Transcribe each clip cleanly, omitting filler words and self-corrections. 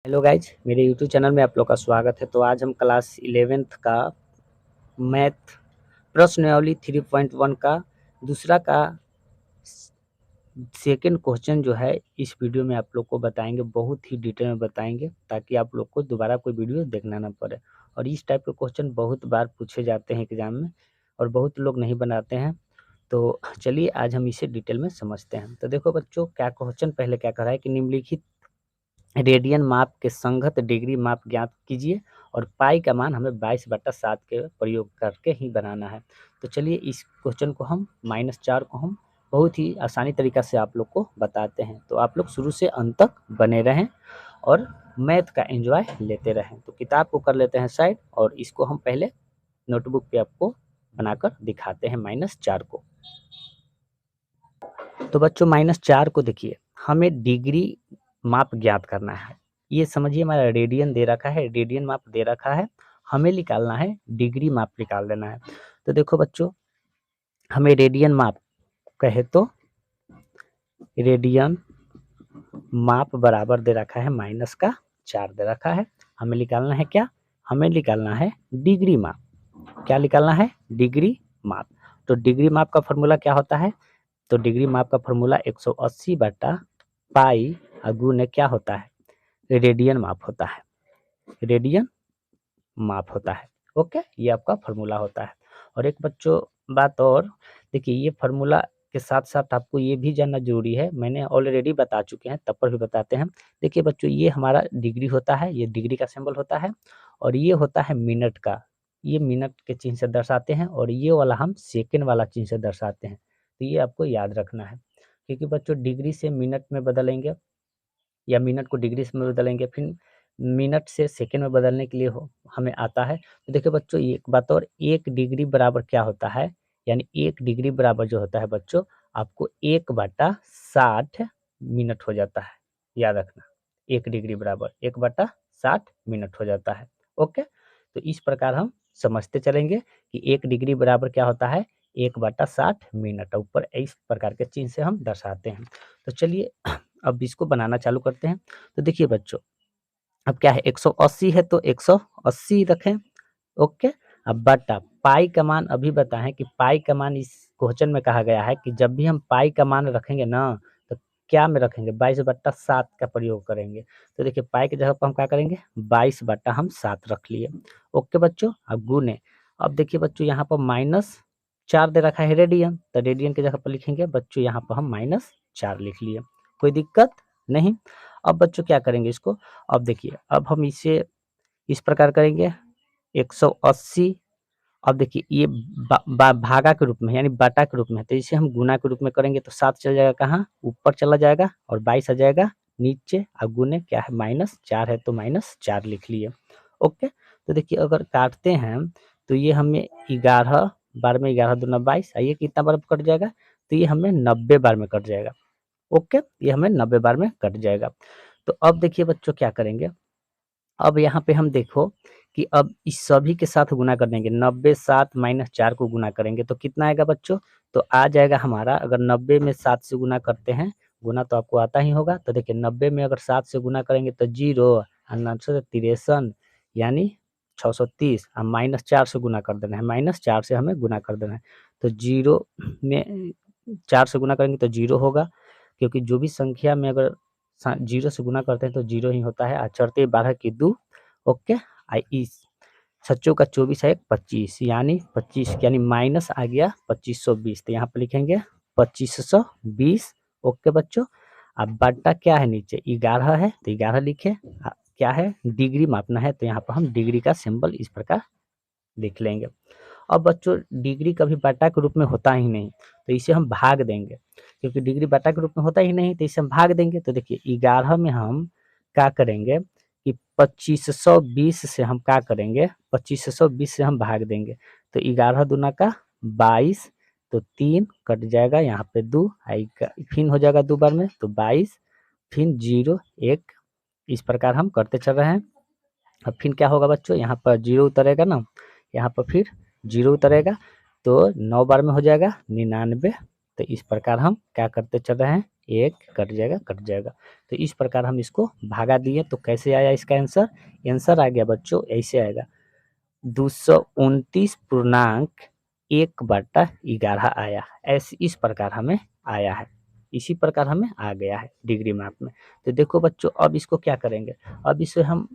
Hello guys, मेरे YouTube channel में आप लोग का स्वागत है। तो आज हम क्लास 11th का मैथ प्रश्नावली 3.1 का दूसरा का सेकंड क्वेश्चन जो है इस वीडियो में आप लोग को बताएंगे, बहुत ही डिटेल में बताएंगे ताकि आप लोग को दोबारा कोई वीडियो देखना ना पड़े। और इस टाइप के क्वेश्चन बहुत बार पूछे जाते हैं एग्जाम में और बहुत लोग नहीं बनाते हैं। तो चलिए आज हम इसे डिटेल में समझते हैं। तो देखो बच्चों, क्या क्वेश्चन पहले क्या कर रहा है कि निम्नलिखित रेडियन माप के संगत डिग्री माप ज्ञात कीजिए और पाई का मान हमें 22/7 के प्रयोग करके ही बनाना है। तो चलिए इस क्वेश्चन को हम -4 को हम बहुत ही आसानी तरीका से आप लोग को बताते हैं। तो आप लोग शुरू से अंत तक बने रहें और मैथ का एंजॉय लेते रहें। तो किताब को कर लेते हैं साइड और इसको हम पहले नोटबुक पे आपको बनाकर दिखाते हैं -4 को। तो बच्चों -4 को देखिए, हमें डिग्री माप ज्ञात करना है। ये समझिए हमारा रेडियन दे रखा है, रेडियन माप दे रखा है, हमें निकालना है डिग्री माप निकाल देना है। तो देखो बच्चों, हमें रेडियन माप कहे तो रेडियन माप बराबर दे रखा है -4 दे रखा है। हमें निकालना है क्या? हमें निकालना है डिग्री माप। क्या निकालना है? डिग्री माप। तो डिग्री माप का फॉर्मूला क्या होता है? तो डिग्री माप का फॉर्मूला 180/पाई गुने क्या होता है? रेडियन माप होता है। रेडियन माप होता है। ओके, ये आपका फॉर्मूला होता है। और एक बच्चों बात और, देखिए ये फॉर्मूला के साथ साथ आपको ये भी जानना जरूरी है, मैंने ऑलरेडी बता चुके हैं तब पर भी बताते हैं। देखिए बच्चों, ये हमारा डिग्री होता है, ये डिग्री का सिंबल होता है और ये होता है मिनट का। ये मिनट के चिन्ह से दर्शाते हैं और ये वाला हम सेकेंड वाला चिन्ह से दर्शाते हैं। तो ये आपको याद रखना है, क्योंकि बच्चों डिग्री से मिनट में बदलेंगे या मिनट को डिग्री में बदलेंगे, फिर मिनट से सेकंड में बदलने के लिए हमें आता है। तो देखिए बच्चों, एक बात और, 1 डिग्री बराबर क्या होता है? यानी 1 डिग्री बराबर जो होता है बच्चों, आपको 1/60 मिनट हो जाता है। याद रखना, 1 डिग्री बराबर 1/60 मिनट हो जाता है। ओके, तो इस प्रकार हम समझते चलेंगे कि 1 डिग्री बराबर क्या होता है? 1/60 मिनट। ऊपर इस प्रकार के चिन्ह से हम दर्शाते हैं। तो चलिए अब इसको बनाना चालू करते हैं। तो देखिए बच्चों, अब क्या है, 180 है तो 180 रखें। ओके, अब बटा पाई का मान अभी बताएं कि पाई का मान इस क्वेश्चन में कहा गया है कि जब भी हम पाई का मान रखेंगे ना, तो क्या में रखेंगे? 22/7 का प्रयोग करेंगे। तो देखिए पाई की जगह पर हम क्या करेंगे? 22/7 रख लिए। ओके बच्चों, अब गुने, अब देखिए बच्चों यहाँ पर -4 दे रखा है रेडियन, तो रेडियन की जगह पर लिखेंगे बच्चों यहाँ पर हम -4 लिख लिए। कोई दिक्कत नहीं। अब बच्चों क्या करेंगे इसको? अब देखिए, अब हम इसे इस प्रकार करेंगे 180। अब देखिए ये भागा के रूप में यानी बाटा के रूप में है, तो इसे हम गुना के रूप में करेंगे तो 7 चला जाएगा कहाँ? ऊपर चला जाएगा और 22 आ जाएगा नीचे। अब गुने क्या है? -4 है तो -4 लिख लिए। ओके, तो देखिए अगर काटते हैं तो ये हमें 11 बार में 11 दूना 22, आइए कितना बार में कट जाएगा? तो ये हमें 90 बार में कट जाएगा। ओके, ये हमें 90 बार में कट जाएगा। तो अब देखिए बच्चों क्या करेंगे, अब यहाँ पे हम देखो कि अब इस सभी के साथ गुना कर देंगे। 90 7 -4 को गुना करेंगे तो कितना आएगा बच्चों? तो आ जाएगा हमारा, अगर 90 में 7 से गुना करते हैं, गुना तो आपको आता ही होगा। तो देखिए 90 में अगर 7 से गुना करेंगे तो 0 और 963 यानी 630, और -4 से गुना कर देना है, -4 से हमें गुना कर देना है। तो 0 में 4 से गुना करेंगे तो 0 होगा, क्योंकि जो भी संख्या में अगर 0 से गुना करते हैं तो 0 ही होता है। चढ़ते 12 की 2। ओके, इस 7 का 24 है 25, यानी 25 यानी माइनस आ गया 2520, तो यहाँ पर लिखेंगे 2520। ओके बच्चों, अब बट्टा क्या है नीचे? 11 है तो 11 लिखे। क्या है? डिग्री मापना है, तो यहाँ पर हम डिग्री का सिंबल इस प्रकार लिख लेंगे। अब बच्चों डिग्री कभी बटा के रूप में होता ही नहीं, तो इसे हम भाग देंगे, क्योंकि डिग्री बटा के रूप में होता ही नहीं, तो इसे हम भाग देंगे। तो देखिए 11 में हम क्या करेंगे कि 2520 से हम क्या करेंगे? 2520 से हम भाग देंगे। तो 11 दूना का 22, तो 3 कट जाएगा, यहाँ पे 2 फिर हो जाएगा 2 बार में तो 22, फिर 0 1, इस प्रकार हम करते चल रहे हैं। अब फिर क्या होगा बच्चों? यहाँ पर 0 उतरेगा ना, यहाँ पर फिर 0 उतरेगा तो 9 बार में हो जाएगा 99। तो इस प्रकार हम क्या करते चल रहे हैं, 1 कट जाएगा, कट जाएगा। तो इस प्रकार हम इसको भागा दिए, तो कैसे आया इसका आंसर? आंसर आ गया बच्चों, ऐसे आएगा 229.1/11 आया। ऐसे इस प्रकार हमें आया है, इसी प्रकार हमें आ गया है डिग्री माप में। तो देखो बच्चों, अब इसको क्या करेंगे, अब इसे हम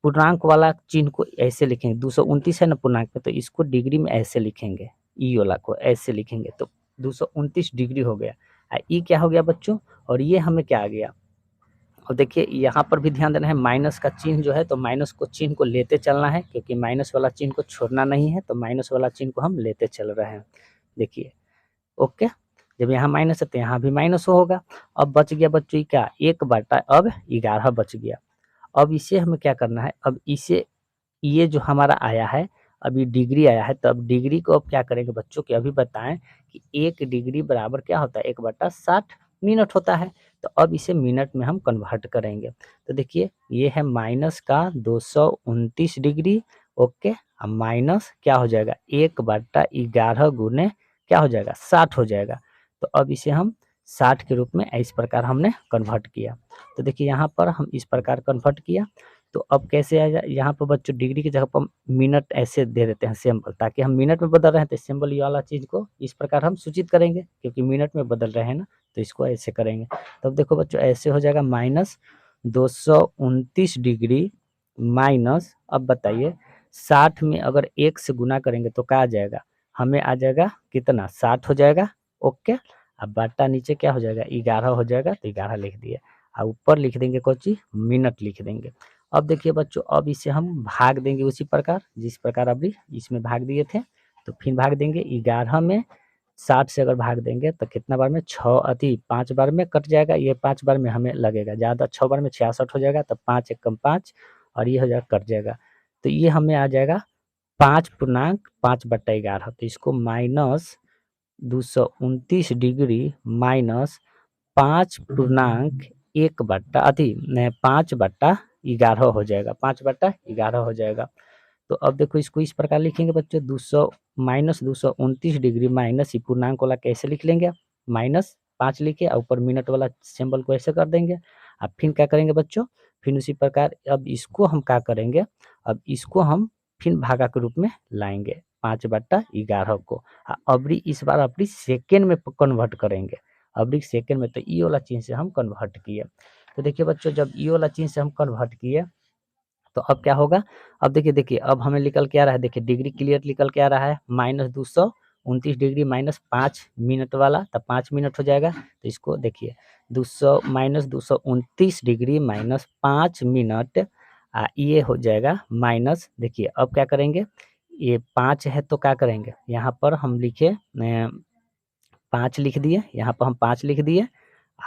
पूर्णांक वाला चिन्ह को ऐसे लिखेंगे, 229 है ना पूर्णांक में, तो इसको डिग्री में ऐसे लिखेंगे, ई वाला को ऐसे लिखेंगे, तो 229 डिग्री हो गया। ई क्या हो गया बच्चों, और ये हमें क्या आ गया। और देखिए यहाँ पर भी ध्यान देना है, माइनस का चिन्ह जो है, तो माइनस को चिन्ह को लेते चलना है, क्योंकि माइनस वाला चिन्ह को छोड़ना नहीं है, तो माइनस वाला चिन्ह को हम लेते चल रहे हैं। देखिए ओके, जब यहाँ माइनस है तो यहाँ भी माइनस होगा। अब बच गया बच्चों क्या, 1/11 बच गया। अब इसे हमें क्या करना है, अब इसे ये जो हमारा आया है, अभी डिग्री आया है, तो अब डिग्री को अब क्या करेंगे बच्चों कि अभी बताएं कि 1 डिग्री बराबर क्या होता है, 1/60 मिनट होता है। तो अब इसे मिनट में हम कन्वर्ट करेंगे। तो देखिए ये है माइनस का 229 डिग्री, ओके, अब माइनस क्या हो जाएगा, 1/11 गुने क्या हो जाएगा, 60 हो जाएगा। तो अब इसे हम 60 के रूप में इस प्रकार हमने कन्वर्ट किया। तो देखिए यहाँ पर हम इस प्रकार कन्वर्ट किया, तो अब कैसे आएगा, यहाँ पर बच्चों डिग्री की जगह पर मिनट ऐसे दे देते हैं सिंबल, ताकि हम मिनट में बदल रहे हैं तो सिंबल ये वाला चीज़ को इस प्रकार हम सूचित करेंगे, क्योंकि मिनट में बदल रहे हैं ना, तो इसको ऐसे करेंगे। तब देखो बच्चों ऐसे हो जाएगा माइनस 229 डिग्री माइनस, अब बताइए 60 में अगर 1 से गुना करेंगे तो क्या आ जाएगा, हमें आ जाएगा कितना, 60 हो जाएगा, ओके। अब बट्टा नीचे क्या हो जाएगा, 11 हो जाएगा, तो 11 लिख दिए, और ऊपर लिख देंगे कोची, मिनट लिख देंगे। अब देखिए बच्चों, अब इसे हम भाग देंगे उसी प्रकार जिस प्रकार अभी इसमें भाग दिए थे, तो फिर भाग देंगे 11 में, 60 से अगर भाग देंगे तो कितना बार में, 5 बार में कट जाएगा, ये 5 बार में हमें लगेगा ज़्यादा, 6 बार में 66 हो जाएगा, तो 5 एकम 5 और ये हो जाएगा कट जाएगा, तो ये हमें आ जाएगा 5.5/11। तो इसको माइनस 229 डिग्री माइनस 5.1/11 हो जाएगा, 5/11 हो जाएगा। तो अब देखो इसको इस प्रकार लिखेंगे बच्चों, 229 डिग्री माइनस, ये पूर्णांक वाला कैसे लिख लेंगे आप, माइनस 5 लिखे और ऊपर मिनट वाला सिंबल को ऐसे कर देंगे। अब फिर क्या करेंगे बच्चों, फिर उसी प्रकार अब इसको हम क्या करेंगे, अब इसको हम फिर भागा के रूप में लाएंगे 5/11 को। अबरी इस बार अपनी सेकेंड में कन्वर्ट करेंगे, अबरी सेकेंड में, तो ई वाला चिन्ह से हम कन्वर्ट किए। तो देखिए बच्चों, जब ई वाला चिन्ह से हम कन्वर्ट किए तो अब क्या होगा, अब देखिए अब हमें निकल के आ रहा है, देखिए डिग्री क्लियर निकल के आ रहा है, -229 डिग्री माइनस 5 मिनट वाला, तब 5 मिनट हो जाएगा। तो इसको देखिए 229 डिग्री माइनस 5 मिनट, ये हो जाएगा माइनस, देखिए अब क्या करेंगे, ये 5 है तो क्या करेंगे, यहाँ पर हम लिखे 5 लिख दिए, यहाँ पर हम 5 लिख दिए,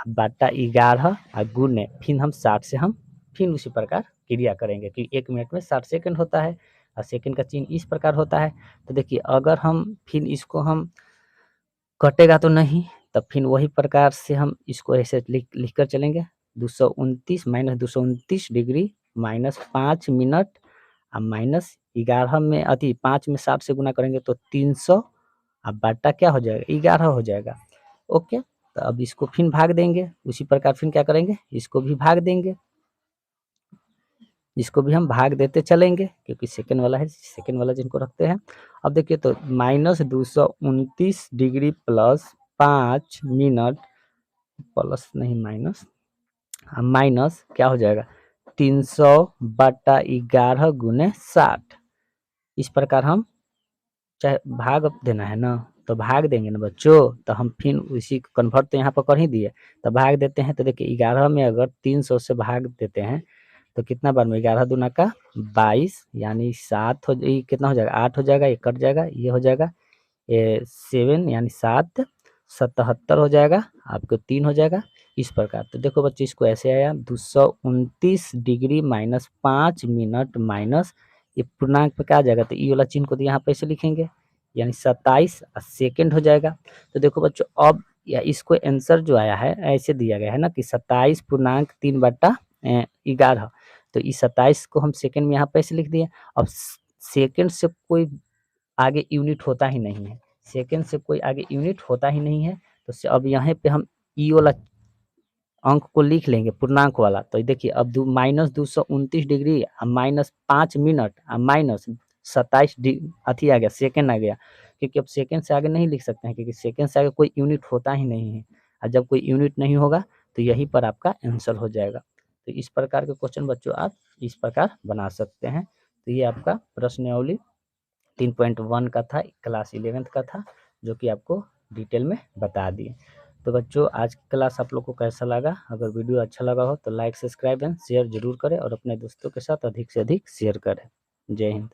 बटा 11 और गुने फिर हम 60 से हम फिर उसी प्रकार क्रिया करेंगे कि 1 मिनट में 60 सेकंड होता है, और सेकंड का चिन्ह इस प्रकार होता है। तो देखिए अगर हम फिर इसको हम कटेगा तो नहीं, तब फिर वही प्रकार से हम इसको ऐसे लिख कर चलेंगे, 229 माइनस 229 डिग्री माइनस 5 मिनट और माइनस 11 में 5 में 60 से गुना करेंगे तो 300, अब बटा क्या हो जाएगा, 11 हो जाएगा, ओके। तो अब इसको फिर भाग देंगे उसी प्रकार, फिर क्या करेंगे, इसको भी भाग देंगे, इसको भी हम भाग देते चलेंगे, क्योंकि सेकंड वाला है, सेकंड वाला जिनको रखते हैं। अब देखिए तो -229 डिग्री प्लस 5 मिनट प्लस नहीं माइनस, माइनस क्या हो जाएगा, 300/11 गुने 60, इस प्रकार हम चाहे भाग देना है ना, तो भाग देंगे ना बच्चों, तो हम फिर उसी कन्वर्ट तो यहाँ पर कर ही दिए, तो भाग देते हैं, तो देखिए 11 में अगर 300 से भाग देते हैं तो कितना बार में, 11 दूना का 22, यानी 7 हो, ये कितना हो जाएगा, 8 हो जाएगा, ये कट जाएगा, ये हो जाएगा, ये 7 यानी 7 77 हो जाएगा, आपको 3 हो जाएगा, इस प्रकार। तो देखो बच्चे इसको ऐसे आया 229 डिग्री माइनस 5 मिनट माइनस, ये पूर्णांक पे क्या आ जाएगा, तो ई वाला चिन्ह को तो यहाँ पे ऐसे लिखेंगे, यानी 27 सेकेंड हो जाएगा। तो देखो बच्चों अब या इसको आंसर जो आया है ऐसे दिया गया है ना कि 27.3/11, तो इस 27 को हम सेकंड में यहाँ पे ऐसे लिख दिए। अब सेकंड से कोई आगे यूनिट होता ही नहीं है, सेकंड से कोई आगे यूनिट होता ही नहीं है, तो अब यहाँ पे हम ई वाला अंक को लिख लेंगे पूर्णांक वाला। तो देखिए अब -229 डिग्री -5 मिनट माइनस 27 अथी आ गया, सेकंड आ गया, क्योंकि अब सेकंड से आगे नहीं लिख सकते हैं, क्योंकि सेकंड से आगे कोई यूनिट होता ही नहीं है, और जब कोई यूनिट नहीं होगा तो यहीं पर आपका आंसर हो जाएगा। तो इस प्रकार के क्वेश्चन बच्चों आप इस प्रकार बना सकते हैं। तो ये आपका प्रश्नावली 3.1 का था, क्लास 11th का था, जो कि आपको डिटेल में बता दिए। तो बच्चों आज की क्लास आप लोग को कैसा लगा? अगर वीडियो अच्छा लगा हो तो लाइक, सब्सक्राइब एंड शेयर जरूर करें, और अपने दोस्तों के साथ अधिक से अधिक शेयर करें। जय हिंद।